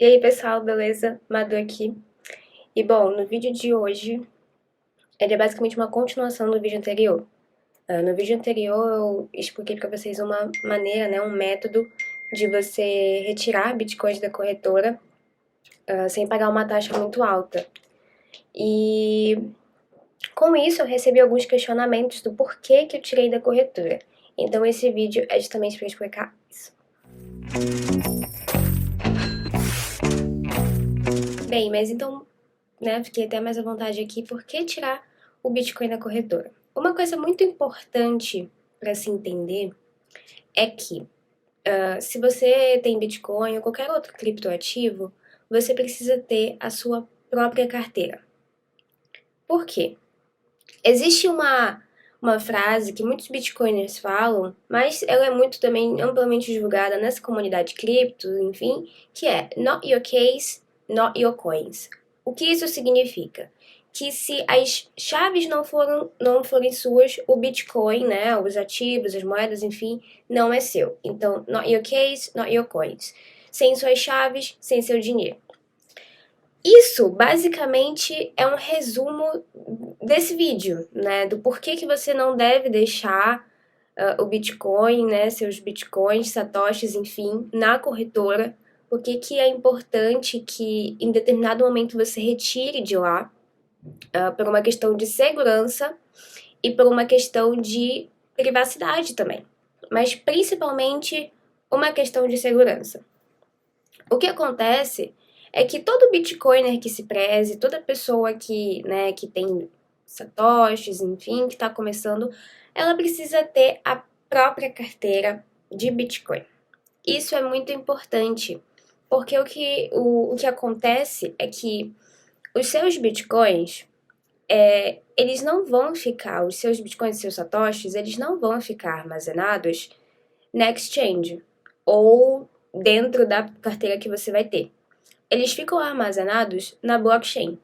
E aí pessoal, beleza? Madu aqui. E bom, no vídeo de hoje, ele é basicamente uma continuação do vídeo anterior. No vídeo anterior eu expliquei pra vocês uma maneira, né, um método de você retirar bitcoins da corretora sem pagar uma taxa muito alta. E com isso eu recebi alguns questionamentos do porquê que eu tirei da corretora. Então esse vídeo é justamente para explicar isso. Bem, mas então, né, fiquei até mais à vontade aqui, por que tirar o Bitcoin da corretora? Uma coisa muito importante para se entender é que se você tem Bitcoin ou qualquer outro criptoativo, você precisa ter a sua própria carteira. Por quê? Existe uma frase que muitos bitcoiners falam, mas ela é muito também amplamente divulgada nessa comunidade cripto, enfim, que é not your case, not your coins. O que isso significa? Que se as chaves não forem suas, o Bitcoin, né, os ativos, as moedas, enfim, não é seu. Então, not your case, not your coins. Sem suas chaves, sem seu dinheiro. Isso, basicamente, é um resumo desse vídeo, né? Do porquê que você não deve deixar o Bitcoin, né? Seus Bitcoins, satoshis, enfim, na corretora. Porque que é importante que em determinado momento você retire de lá, por uma questão de segurança e por uma questão de privacidade também. Mas principalmente uma questão de segurança. O que acontece é que todo bitcoiner que se preze, toda pessoa que, né, que tem satoshis, enfim, que está começando, ela precisa ter a própria carteira de Bitcoin. Isso é muito importante, porque o que acontece é que os seus Bitcoins, eles não vão ficar, os seus Bitcoins e seus satoshis, eles não vão ficar armazenados na exchange ou dentro da carteira que você vai ter. Eles ficam armazenados na blockchain.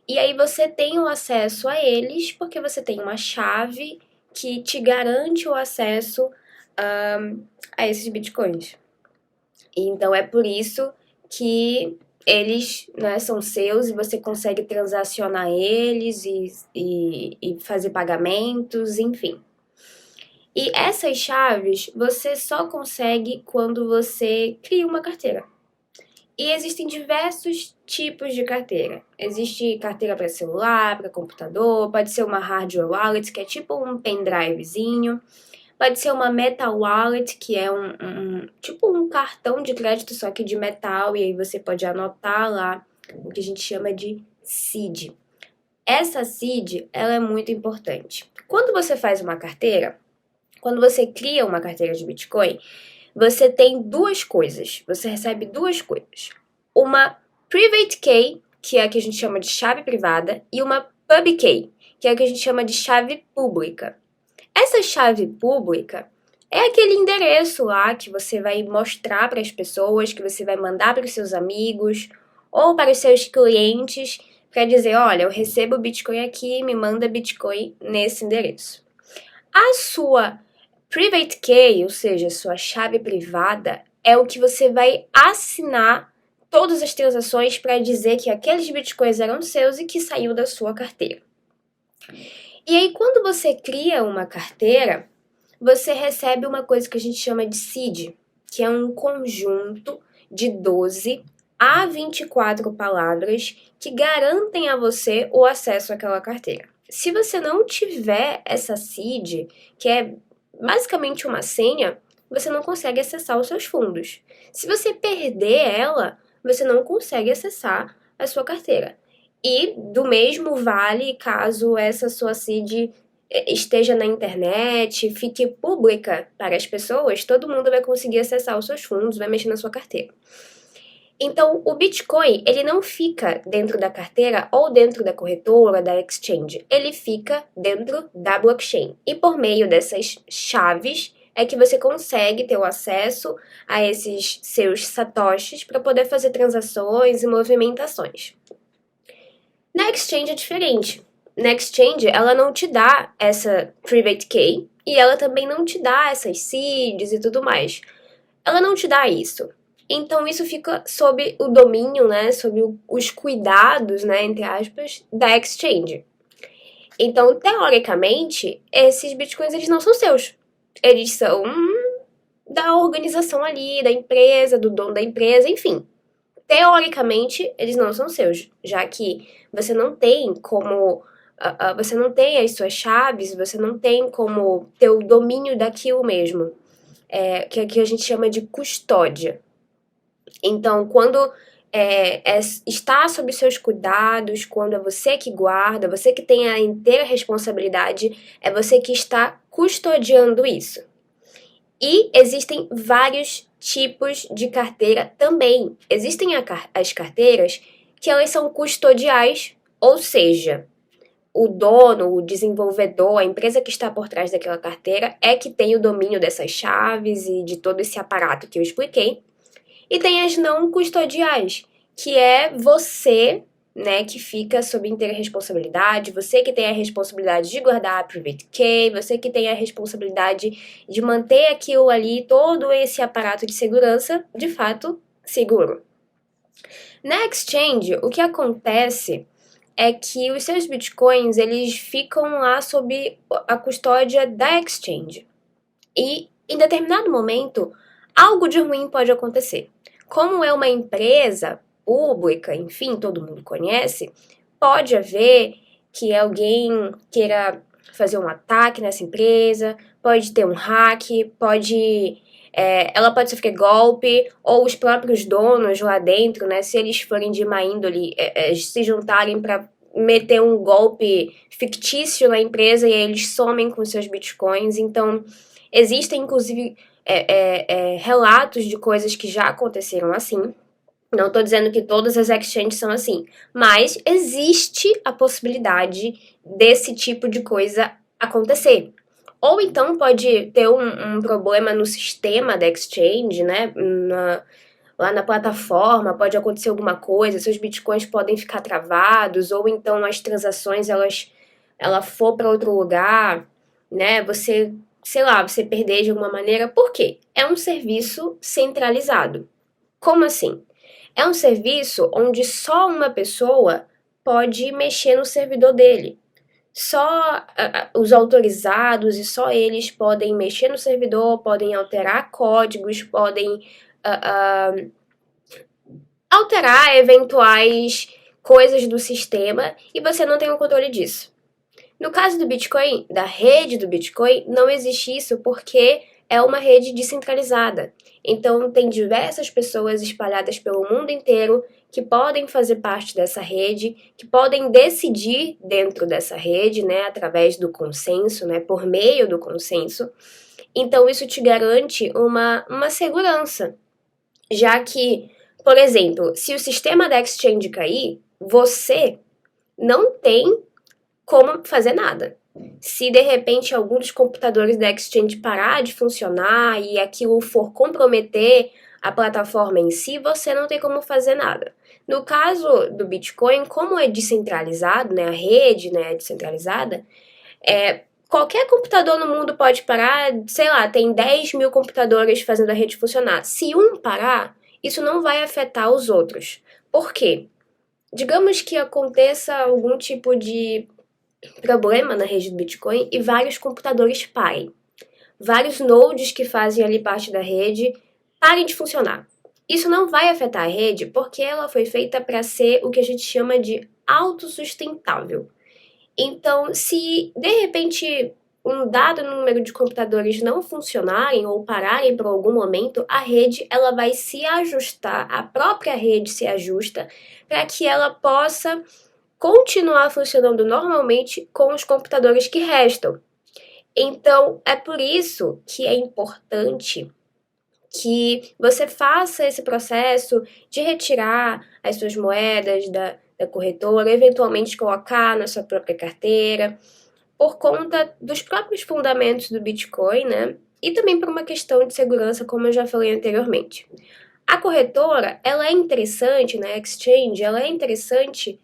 E aí você tem o acesso a eles porque você tem uma chave que te garante o acesso a esses bitcoins. Então é por isso que eles, né, são seus e você consegue transacionar eles e fazer pagamentos, enfim. E essas chaves você só consegue quando você cria uma carteira. E existem diversos tipos de carteira. Existe carteira para celular, para computador, pode ser uma hardware wallet, que é tipo um pendrivezinho. Pode ser uma metal wallet, que é tipo um cartão de crédito, só que de metal, e aí você pode anotar lá o que a gente chama de seed. Essa seed, ela é muito importante. Quando você faz uma carteira, quando você cria uma carteira de Bitcoin, você tem duas coisas, você recebe duas coisas. Uma private key, que é a que a gente chama de chave privada, e uma pub key, que é a que a gente chama de chave pública. Essa chave pública é aquele endereço lá que você vai mostrar para as pessoas, que você vai mandar para os seus amigos ou para os seus clientes para dizer, olha, eu recebo Bitcoin aqui, me manda Bitcoin nesse endereço. A sua private key, ou seja, sua chave privada, é o que você vai assinar todas as transações para dizer que aqueles bitcoins eram seus e que saiu da sua carteira. E aí, quando você cria uma carteira, você recebe uma coisa que a gente chama de seed, que é um conjunto de 12 a 24 palavras que garantem a você o acesso àquela carteira. Se você não tiver essa seed, que é basicamente uma senha, você não consegue acessar os seus fundos. Se você perder ela, você não consegue acessar a sua carteira. E do mesmo vale caso essa sua seed esteja na internet, fique pública para as pessoas, todo mundo vai conseguir acessar os seus fundos, vai mexer na sua carteira. Então, o Bitcoin, ele não fica dentro da carteira ou dentro da corretora, da exchange. Ele fica dentro da blockchain. E por meio dessas chaves é que você consegue ter o acesso a esses seus satoshis para poder fazer transações e movimentações. Na exchange é diferente. Na exchange, ela não te dá essa private key e ela também não te dá essas seeds e tudo mais. Ela não te dá isso. Então isso fica sob o domínio, né, sob os cuidados, né, entre aspas, da exchange. Então, teoricamente, esses bitcoins eles não são seus. Eles são da organização ali, da empresa, do dono da empresa, enfim. Teoricamente, eles não são seus, já que você não tem como. Você não tem as suas chaves, você não tem como ter o domínio daquilo mesmo, que a gente chama de custódia. Então, quando está sob seus cuidados, quando é você que guarda, você que tem a inteira responsabilidade, é você que está custodiando isso. E existem vários tipos de carteira também. Existem as carteiras que elas são custodiais, ou seja, o dono, o desenvolvedor, a empresa que está por trás daquela carteira é que tem o domínio dessas chaves e de todo esse aparato que eu expliquei. E tem as não custodiais, que é você, né, que fica sob inteira responsabilidade, você que tem a responsabilidade de guardar a private key, você que tem a responsabilidade de manter aquilo ali, todo esse aparato de segurança, de fato, seguro. Na exchange, o que acontece é que os seus bitcoins, eles ficam lá sob a custódia da exchange. E em determinado momento, algo de ruim pode acontecer. Como é uma empresa pública, enfim, todo mundo conhece, pode haver que alguém queira fazer um ataque nessa empresa, pode ter um hack, ela pode sofrer golpe, ou os próprios donos lá dentro, né, se eles forem de má índole, se juntarem para meter um golpe fictício na empresa e aí eles somem com seus bitcoins. Então, existem, inclusive, relatos de coisas que já aconteceram assim. Não estou dizendo que todas as exchanges são assim, mas existe a possibilidade desse tipo de coisa acontecer. Ou então pode ter um problema no sistema da exchange, né? Lá na plataforma pode acontecer alguma coisa, seus bitcoins podem ficar travados, ou então as transações ela for para outro lugar, né? Você, sei lá, você perder de alguma maneira. Por quê? É um serviço centralizado. Como assim? É um serviço onde só uma pessoa pode mexer no servidor dele. Só os autorizados e só eles podem mexer no servidor, podem alterar códigos, podem alterar eventuais coisas do sistema e você não tem o controle disso. No caso do Bitcoin, da rede do Bitcoin, não existe isso porque é uma rede descentralizada. Então, tem diversas pessoas espalhadas pelo mundo inteiro que podem fazer parte dessa rede, que podem decidir dentro dessa rede, né, através do consenso, né, por meio do consenso. Então, isso te garante uma segurança, já que, por exemplo, se o sistema da exchange cair, você não tem como fazer nada. Se de repente algum dos computadores da exchange parar de funcionar e aquilo for comprometer a plataforma em si, você não tem como fazer nada. No caso do Bitcoin, como é descentralizado, né, a rede, né, é descentralizada, qualquer computador no mundo pode parar, sei lá, tem 10 mil computadores fazendo a rede funcionar. Se um parar, isso não vai afetar os outros. Por quê? Digamos que aconteça algum tipo de problema na rede do Bitcoin e vários computadores parem. Vários nodes que fazem ali parte da rede parem de funcionar. Isso não vai afetar a rede porque ela foi feita para ser o que a gente chama de autossustentável. Então, se de repente um dado número de computadores não funcionarem ou pararem por algum momento, a rede ela vai se ajustar, a própria rede se ajusta para que ela possa continuar funcionando normalmente com os computadores que restam. Então, é por isso que é importante que você faça esse processo de retirar as suas moedas da corretora, eventualmente colocar na sua própria carteira, por conta dos próprios fundamentos do Bitcoin, né? E também por uma questão de segurança, como eu já falei anteriormente. A corretora, ela é interessante, né? A exchange, ela é interessante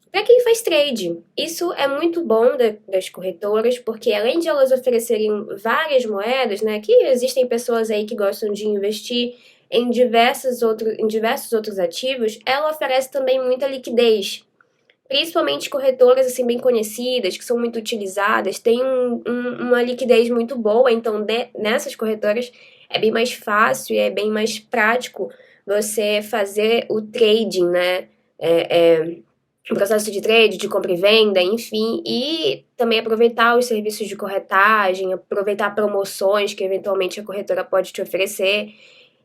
para quem faz trade. Isso é muito bom das corretoras, porque além de elas oferecerem várias moedas, né, que existem pessoas aí que gostam de investir em diversos outros ativos, ela oferece também muita liquidez. Principalmente corretoras assim bem conhecidas, que são muito utilizadas, têm uma liquidez muito boa, então nessas corretoras é bem mais fácil e é bem mais prático você fazer o trading, né? O processo de trade, de compra e venda, enfim, e também aproveitar os serviços de corretagem, aproveitar promoções que eventualmente a corretora pode te oferecer.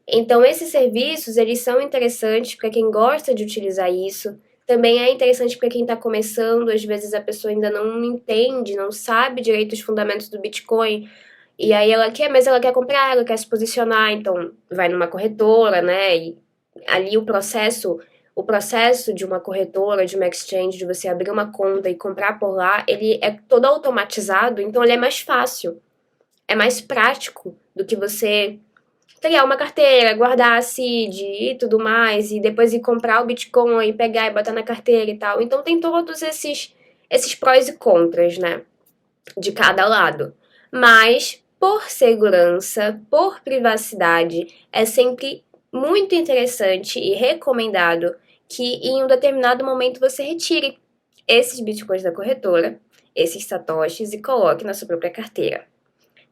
Então, esses serviços, eles são interessantes para quem gosta de utilizar isso. Também é interessante para quem está começando, às vezes a pessoa ainda não entende, não sabe direito os fundamentos do Bitcoin, e aí ela quer comprar, ela quer se posicionar, então vai numa corretora, né? E ali o processo de uma corretora, de uma exchange, de você abrir uma conta e comprar por lá, ele é todo automatizado, então ele é mais fácil, é mais prático do que você criar uma carteira, guardar a seed e tudo mais, e depois ir comprar o Bitcoin, e pegar e botar na carteira e tal. Então tem todos esses prós e contras, né, de cada lado. Mas, por segurança, por privacidade, é sempre muito interessante e recomendado que em um determinado momento você retire esses Bitcoins da corretora, esses satoshis, e coloque na sua própria carteira.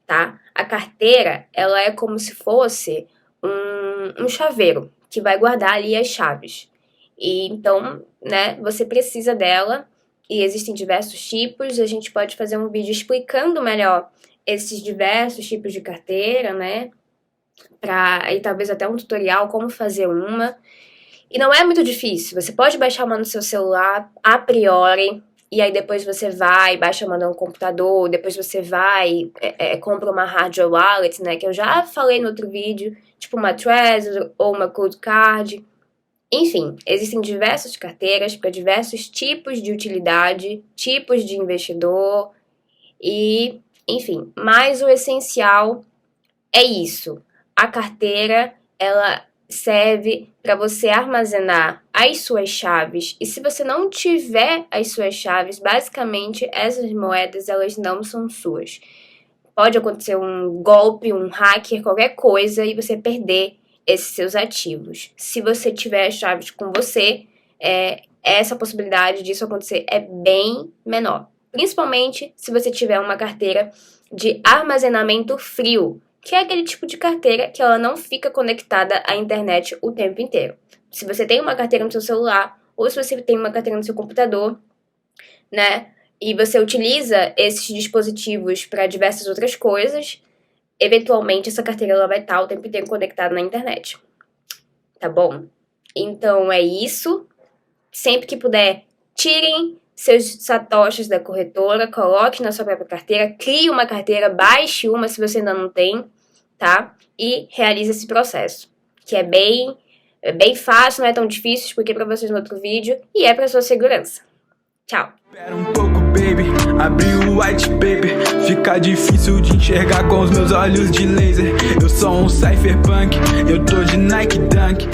Tá? A carteira, ela é como se fosse um chaveiro que vai guardar ali as chaves. E então, né, você precisa dela e existem diversos tipos. A gente pode fazer um vídeo explicando melhor esses diversos tipos de carteira, né? E talvez até um tutorial como fazer uma. E não é muito difícil. Você pode baixar uma no seu celular a priori. E aí depois você vai, baixa uma no computador, depois você vai, compra uma hardware wallet, né, que eu já falei no outro vídeo, tipo uma Trezor ou uma Cold Card. Enfim, existem diversas carteiras para diversos tipos de utilidade, tipos de investidor e, enfim, mas o essencial é isso. A carteira, ela serve para você armazenar as suas chaves, e se você não tiver as suas chaves, basicamente essas moedas elas não são suas. Pode acontecer um golpe, um hacker, qualquer coisa e você perder esses seus ativos. Se você tiver as chaves com você, essa possibilidade disso acontecer é bem menor. Principalmente se você tiver uma carteira de armazenamento frio, que é aquele tipo de carteira que ela não fica conectada à internet o tempo inteiro. Se você tem uma carteira no seu celular, ou se você tem uma carteira no seu computador, né, e você utiliza esses dispositivos para diversas outras coisas, eventualmente essa carteira ela vai estar o tempo inteiro conectada na internet. Tá bom? Então é isso. Sempre que puder, tirem seus satoshis da corretora, coloque na sua própria carteira, crie uma carteira, baixe uma se você ainda não tem, tá? E realize esse processo, que é bem fácil, não é tão difícil, expliquei pra vocês no outro vídeo, e é pra sua segurança. Tchau! Espera um pouco, baby, abri o white paper. Fica difícil de enxergar com os meus olhos de laser. Eu sou um cypherpunk, eu tô de Nike Dunk.